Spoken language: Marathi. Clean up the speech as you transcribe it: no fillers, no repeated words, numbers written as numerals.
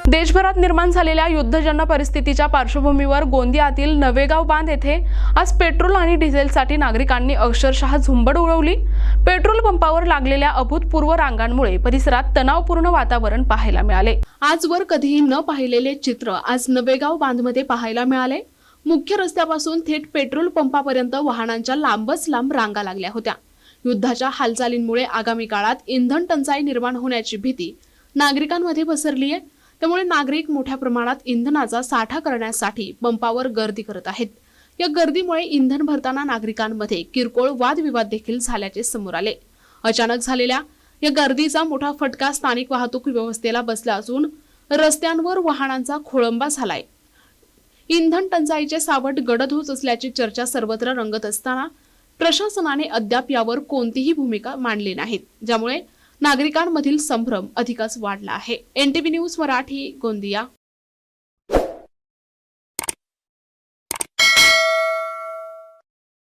देशभरात निर्माण झालेल्या युद्धजन्य परिस्थितीच्या पार्श्वभूमीवर गोंदियातील नवेगाव बांध येथे आज पेट्रोल आणि डिझेलसाठी नागरिकांनी अक्षरशः झुंबड उडवली। पेट्रोल पंपावर लागलेल्या अभूतपूर्व रांगांमुळे परिसरात तणावपूर्ण वातावरण पाहायला मिळाले। आजवर कधीही न पाहिलेले चित्र आज नवेगाव बांधमध्ये पाहायला मिळाले। मुख्य रस्त्यापासून थेट पेट्रोल पंपापर्यंत वाहनांच्या लांबच लांब रांगा लागल्या होत्या। युद्धाच्या हालचालींमुळे आगामी काळात इंधन टंचाई निर्माण होण्याची भीती नागरिकांमध्ये पसरली आहे। त्यामुळे नागरिक मोठ्या प्रमाणात इंधनाचा साठा करण्यासाठी पंपावर गर्दी करत आहेत। या गर्दीमुळे इंधन भरताना नागरिकांमध्ये किरकोळ वादविवाद देखील झाल्याचे समोर आले। अचानक झालेल्या या गर्दीचा मोठा फटका स्थानिक वाहतूक व्यवस्थेला बसला असून रस्त्यांवर वाहनांचा खोळंबा झालाय। इंधन टंचाईचे सावट गडद होत असल्याची चर्चा सर्वत्र रंगत असताना प्रशासनाने अद्याप यावर कोणतीही भूमिका मांडली नाही, ज्यामुळे नागरिकांमधील संभ्रम अधिकच वाढला आहे। NTV news Marathi, Gondia.